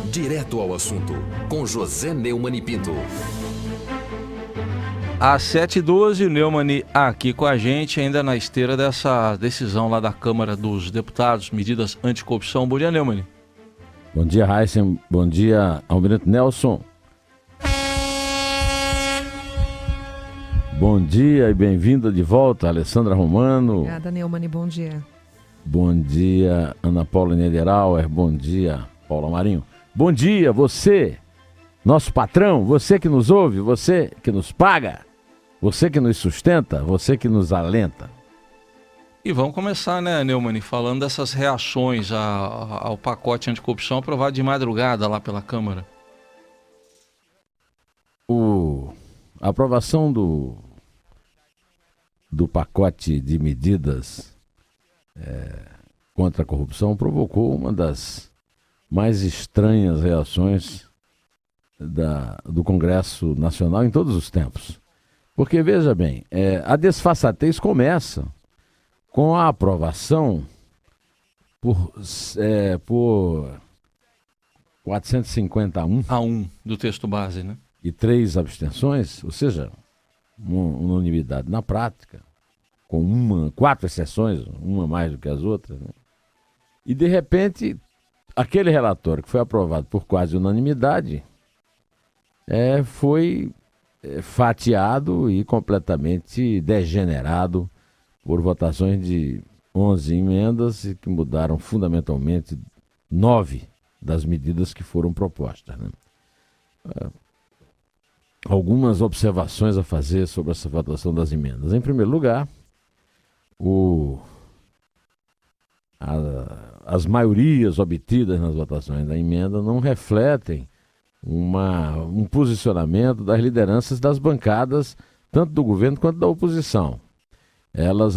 Direto ao assunto, com José Neumann e Pinto. Às 7h12, o Neumann aqui com a gente, ainda na esteira dessa decisão lá da Câmara dos Deputados, medidas anticorrupção. Bom dia, Neumann. Bom dia, Heisen. Bom dia, Almirante Nelson. Bom dia e bem-vinda de volta, Alessandra Romano. Obrigada, Neumann. Bom dia. Bom dia, Ana Paula Niederauer. Bom dia, Paula Marinho. Bom dia, você, nosso patrão, você que nos ouve, você que nos paga, você que nos sustenta, você que nos alenta. E vamos começar, né, Neumann, falando dessas reações ao pacote anticorrupção aprovado de madrugada lá pela Câmara. A aprovação do pacote de medidas contra a corrupção provocou uma das mais estranhas reações do Congresso Nacional em todos os tempos. Porque, veja bem, a desfaçatez começa com a aprovação por 451 a 1 do texto base, né? E 3 abstenções, ou seja, uma unanimidade na prática, com 4 exceções, uma mais do que as outras, né? E, de repente, aquele relatório que foi aprovado por quase unanimidade foi fatiado e completamente degenerado por votações de 11 emendas e que mudaram fundamentalmente 9 das medidas que foram propostas, né? Algumas observações a fazer sobre essa votação das emendas. Em primeiro lugar, as maiorias obtidas nas votações da emenda não refletem um posicionamento das lideranças das bancadas, tanto do governo quanto da oposição. Elas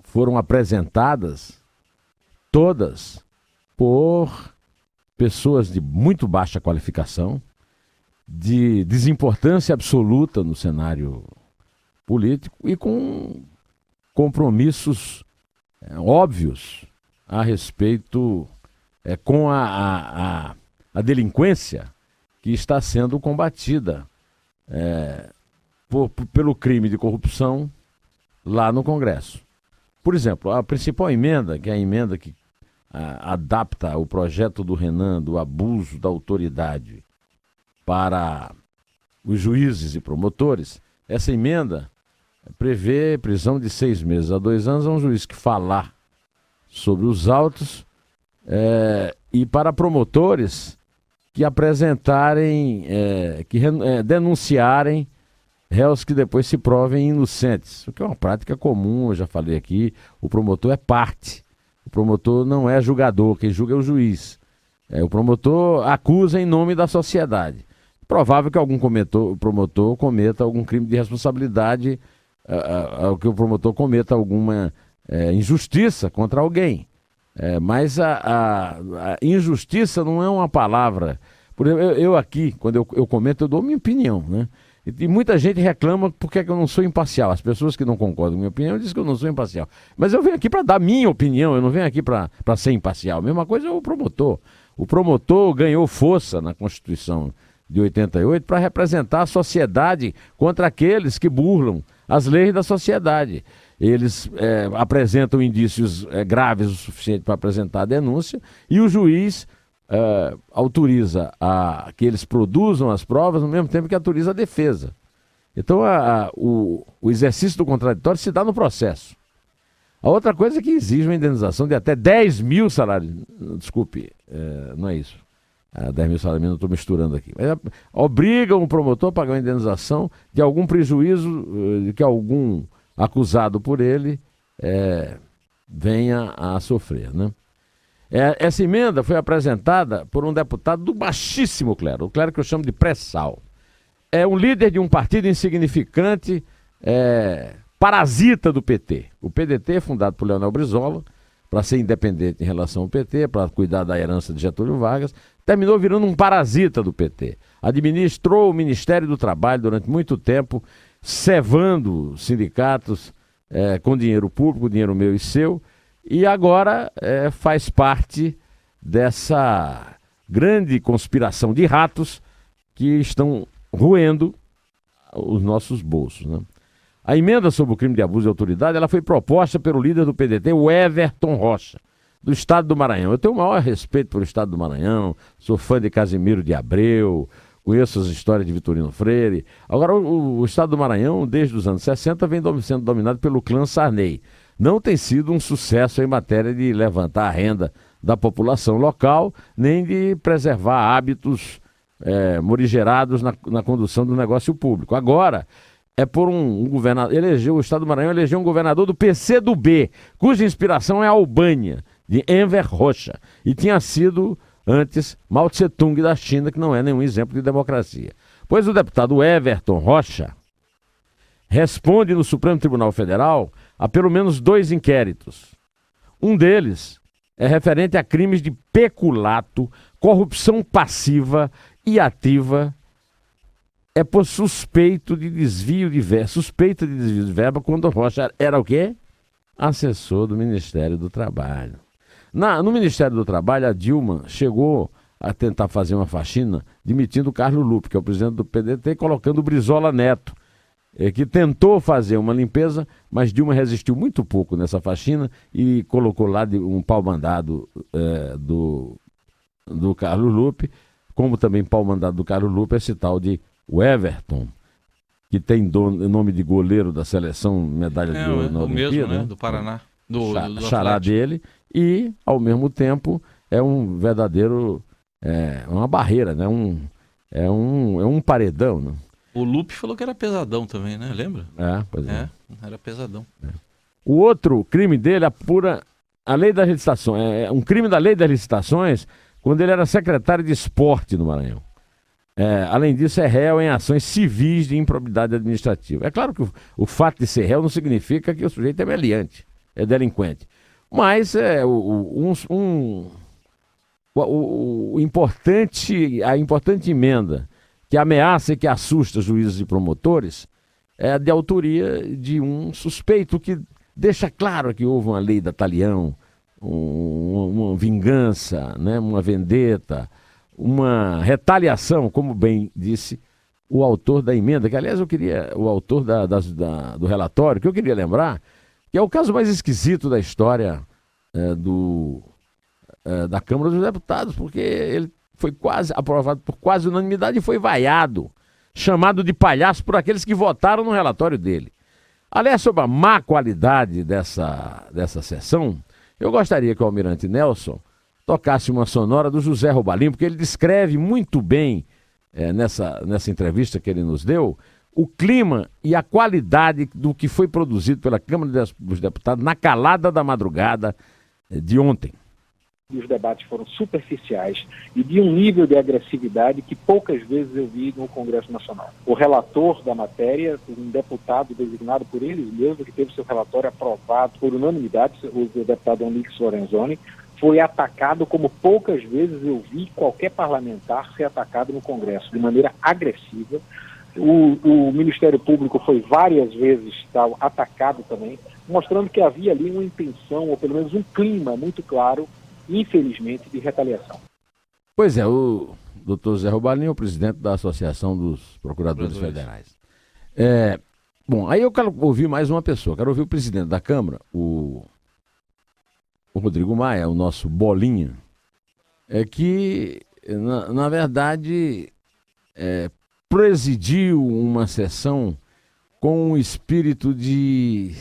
foram apresentadas todas por pessoas de muito baixa qualificação, de desimportância absoluta no cenário político e com compromissos óbvios a respeito com a delinquência que está sendo combatida pelo crime de corrupção lá no Congresso. Por exemplo, a principal emenda, que é a emenda que adapta o projeto do Renan do abuso da autoridade para os juízes e promotores, essa emenda prevê prisão de 6 meses a 2 anos a um juiz que falar sobre os autos e para promotores que apresentarem, denunciarem réus que depois se provem inocentes, o que é uma prática comum, eu já falei aqui. O promotor é parte, o promotor não é julgador, quem julga é o juiz. O promotor acusa em nome da sociedade. Provável que algum promotor cometa algum crime de responsabilidade, que o promotor cometa alguma injustiça contra alguém. Mas a injustiça não é uma palavra. Por exemplo, eu aqui, quando eu comento, eu dou minha opinião, né? E muita gente reclama porque eu não sou imparcial. As pessoas que não concordam com a minha opinião dizem que eu não sou imparcial. Mas eu venho aqui para dar minha opinião, eu não venho aqui para ser imparcial. A mesma coisa é o promotor. O promotor ganhou força na Constituição de 88 para representar a sociedade contra aqueles que burlam as leis da sociedade. Eles apresentam indícios graves o suficiente para apresentar a denúncia e o juiz autoriza que eles produzam as provas no mesmo tempo que autoriza a defesa. Então o exercício do contraditório se dá no processo. A outra coisa é que exige uma indenização de até 10 mil salários. Desculpe, não é isso. 10 mil salários mínimos, eu estou misturando aqui. Mas obriga um promotor a pagar uma indenização de algum prejuízo de que algum acusado por ele venha a sofrer, né? Essa emenda foi apresentada por um deputado do baixíssimo clero, o clero que eu chamo de pré-sal. É um líder de um partido insignificante, parasita do PT. O PDT é fundado por Leonel Brizola, para ser independente em relação ao PT, para cuidar da herança de Getúlio Vargas, terminou virando um parasita do PT. Administrou o Ministério do Trabalho durante muito tempo, cevando sindicatos com dinheiro público, dinheiro meu e seu, e agora faz parte dessa grande conspiração de ratos que estão roendo os nossos bolsos, né? A emenda sobre o crime de abuso de autoridade, ela foi proposta pelo líder do PDT, o Everton Rocha, do estado do Maranhão. Eu tenho o maior respeito pelo estado do Maranhão, sou fã de Casimiro de Abreu, conheço as histórias de Vitorino Freire. Agora, o estado do Maranhão, desde os anos 60, vem sendo dominado pelo clã Sarney. Não tem sido um sucesso em matéria de levantar a renda da população local, nem de preservar hábitos morigerados na condução do negócio público. Agora, é por um governador, o estado do Maranhão elegeu um governador do PCdoB, cuja inspiração é a Albânia, de Enver Rocha, e tinha sido antes Mao Tse-tung da China, que não é nenhum exemplo de democracia. Pois o deputado Everton Rocha responde no Supremo Tribunal Federal a pelo menos 2 inquéritos. Um deles é referente a crimes de peculato, corrupção passiva e ativa, por suspeita de desvio de verba, quando o Rocha era o quê? Assessor do Ministério do Trabalho. No Ministério do Trabalho, a Dilma chegou a tentar fazer uma faxina demitindo o Carlos Lupe, que é o presidente do PDT, colocando o Brizola Neto, que tentou fazer uma limpeza, mas Dilma resistiu muito pouco nessa faxina e colocou lá um pau-mandado do Carlos Lupe, como também pau-mandado do Carlos Lupe esse tal de Everton, que tem nome de goleiro da seleção, medalha de ouro na Olimpíada, mesmo, né? Do Paraná, do xará dele, e ao mesmo tempo é um verdadeiro, uma barreira, né? É um paredão, né? O Lupe falou que era pesadão também, né? Lembra? Pois é. Era pesadão. O outro crime dele apura a lei das licitações. É um crime da lei das licitações quando ele era secretário de esporte no Maranhão. Além disso, é réu em ações civis de improbidade administrativa. É claro que o fato de ser réu não significa que o sujeito é meliante, é delinquente. Mas a importante emenda que ameaça e que assusta juízes e promotores é de autoria de um suspeito que deixa claro que houve uma lei da talião, uma vingança, né, uma vendetta, uma retaliação, como bem disse o autor da emenda, que aliás o autor do relatório, que eu queria lembrar, que é o caso mais esquisito da história da Câmara dos Deputados, porque ele foi quase aprovado por quase unanimidade e foi vaiado, chamado de palhaço por aqueles que votaram no relatório dele. Aliás, sobre a má qualidade dessa sessão, eu gostaria que o almirante Nelson tocasse uma sonora do José Robalim, porque ele descreve muito bem, nessa entrevista que ele nos deu, o clima e a qualidade do que foi produzido pela Câmara dos Deputados na calada da madrugada de ontem. Os debates foram superficiais e de um nível de agressividade que poucas vezes eu vi no Congresso Nacional. O relator da matéria, um deputado designado por eles mesmos, que teve seu relatório aprovado por unanimidade, o deputado Onix Lorenzoni, foi atacado como poucas vezes eu vi qualquer parlamentar ser atacado no Congresso, de maneira agressiva. O Ministério Público foi várias vezes atacado também, mostrando que havia ali uma intenção, ou pelo menos um clima muito claro, infelizmente, de retaliação. Pois é, o doutor Zé Robalim é o presidente da Associação dos Procuradores Federais. Bom, aí eu quero ouvir mais uma pessoa, quero ouvir o presidente da Câmara, o Rodrigo Maia, o nosso bolinha, que, na verdade, presidiu uma sessão com um espírito de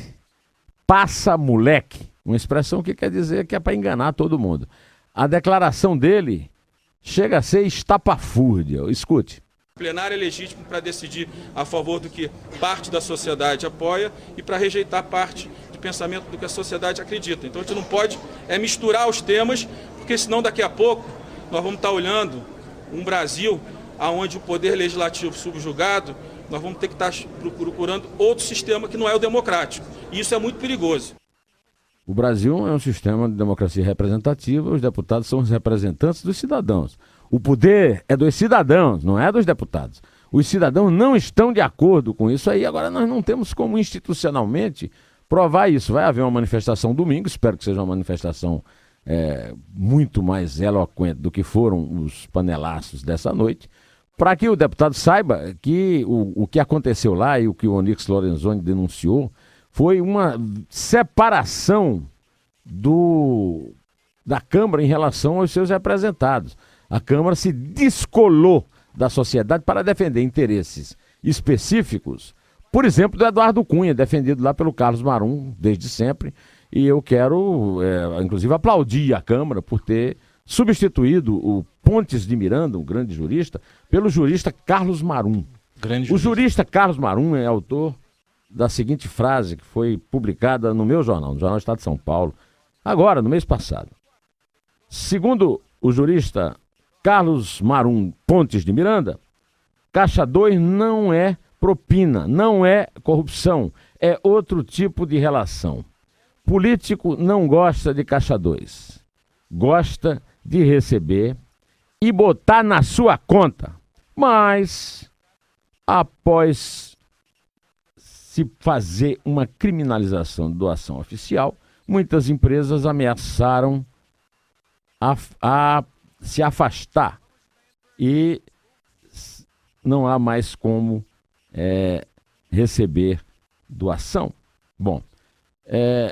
passa-moleque, uma expressão que quer dizer que é para enganar todo mundo. A declaração dele chega a ser estapafúrdia. Escute. O plenário é legítimo para decidir a favor do que parte da sociedade apoia e para rejeitar parte do pensamento do que a sociedade acredita. Então a gente não pode misturar os temas, porque senão daqui a pouco nós vamos estar olhando um Brasil onde o poder legislativo subjugado, nós vamos ter que estar procurando outro sistema que não é o democrático. E isso é muito perigoso. O Brasil é um sistema de democracia representativa, os deputados são os representantes dos cidadãos. O poder é dos cidadãos, não é dos deputados. Os cidadãos não estão de acordo com isso aí, agora nós não temos como institucionalmente provar isso. Vai haver uma manifestação domingo, espero que seja uma manifestação muito mais eloquente do que foram os panelaços dessa noite, para que o deputado saiba que o que aconteceu lá e o que o Onyx Lorenzoni denunciou foi uma separação da Câmara em relação aos seus representados. A Câmara se descolou da sociedade para defender interesses específicos, por exemplo, do Eduardo Cunha, defendido lá pelo Carlos Marum desde sempre, e eu quero, inclusive, aplaudir a Câmara por ter substituído o Pontes de Miranda, um grande jurista, pelo jurista Carlos Marum. O jurista Carlos Marum é autor da seguinte frase que foi publicada no meu jornal, no Jornal do Estado de São Paulo, agora, no mês passado. Segundo o jurista Carlos Marum Pontes de Miranda, Caixa 2 não é propina, não é corrupção, é outro tipo de relação. Político não gosta de Caixa 2, gosta de receber e botar na sua conta. Mas, após se fazer uma criminalização de doação oficial, muitas empresas ameaçaram a se afastar e não há mais como receber doação. Bom,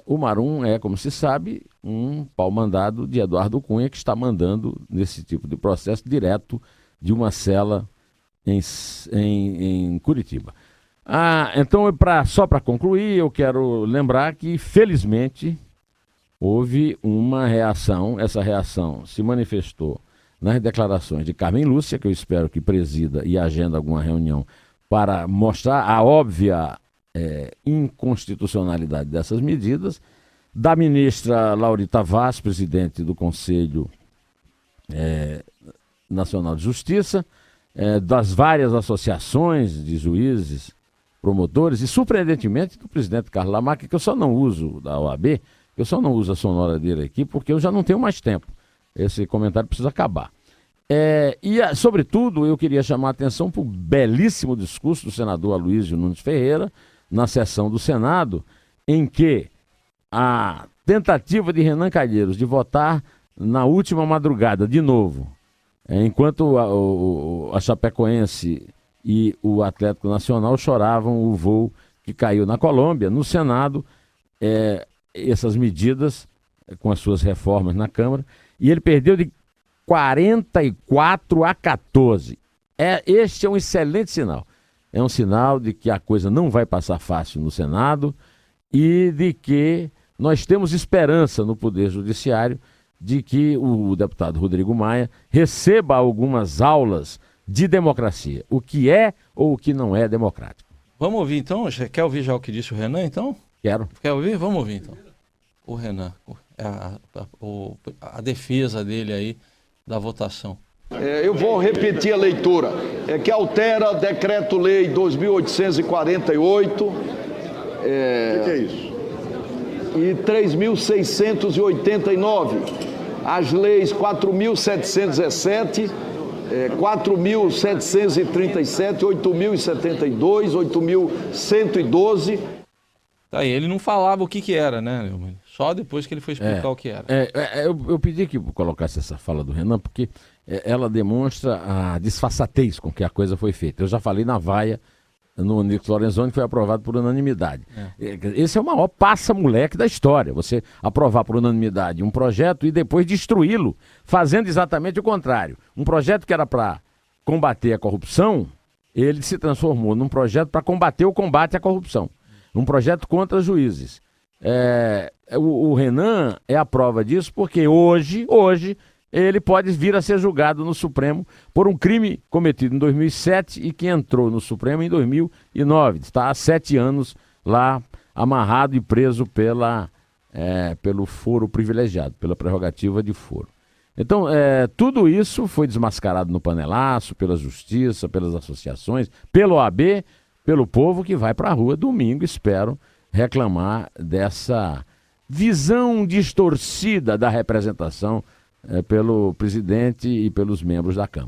o Marum é, como se sabe, um pau-mandado de Eduardo Cunha, que está mandando nesse tipo de processo direto de uma cela em Curitiba. Então, só para concluir, eu quero lembrar que, felizmente, houve uma reação. Essa reação se manifestou nas declarações de Carmen Lúcia, que eu espero que presida e agenda alguma reunião para mostrar a óbvia inconstitucionalidade dessas medidas, da ministra Laurita Vaz, presidente do Conselho Nacional de Justiça, das várias associações de juízes, promotores e, surpreendentemente, do presidente Carlos Lamarque, que eu só não uso da OAB, eu só não uso a sonora dele aqui porque eu já não tenho mais tempo. Esse comentário precisa acabar. Sobretudo, eu queria chamar a atenção para o belíssimo discurso do senador Aloysio Nunes Ferreira, na sessão do Senado, em que a tentativa de Renan Calheiros de votar na última madrugada, de novo, enquanto a Chapecoense e o Atlético Nacional choravam o voo que caiu na Colômbia, no Senado, essas medidas, com as suas reformas na Câmara, e ele perdeu de 44 a 14. Este é um excelente sinal. É um sinal de que a coisa não vai passar fácil no Senado e de que nós temos esperança no Poder Judiciário de que o deputado Rodrigo Maia receba algumas aulas de democracia. O que é ou o que não é democrático. Vamos ouvir então? Você quer ouvir já o que disse o Renan então? Quero. Quer ouvir? Vamos ouvir então. O Renan, a defesa dele aí da votação. Eu vou repetir a leitura, que altera Decreto-Lei 2.848 que é isso? E 3.689, as leis 4.717, 4.737, 8.072, 8.112. Tá aí, ele não falava o que era, né, Neumann? Só depois que ele foi explicar o que era. Eu pedi que colocasse essa fala do Renan, porque ela demonstra a disfarçatez com que a coisa foi feita. Eu já falei na vaia no Onyx Lorenzoni, que foi aprovado por unanimidade. Esse é o maior passa-moleque da história, você aprovar por unanimidade um projeto e depois destruí-lo, fazendo exatamente o contrário. Um projeto que era para combater a corrupção, ele se transformou num projeto para combater o combate à corrupção. Um projeto contra juízes. O Renan é a prova disso, porque hoje ele pode vir a ser julgado no Supremo por um crime cometido em 2007 e que entrou no Supremo em 2009. Está há 7 anos lá amarrado e preso pelo foro privilegiado, pela prerrogativa de foro. Então, tudo isso foi desmascarado no panelaço, pela Justiça, pelas associações, pelo OAB, pelo povo que vai para a rua domingo, espero, reclamar dessa visão distorcida da representação pelo presidente e pelos membros da Câmara.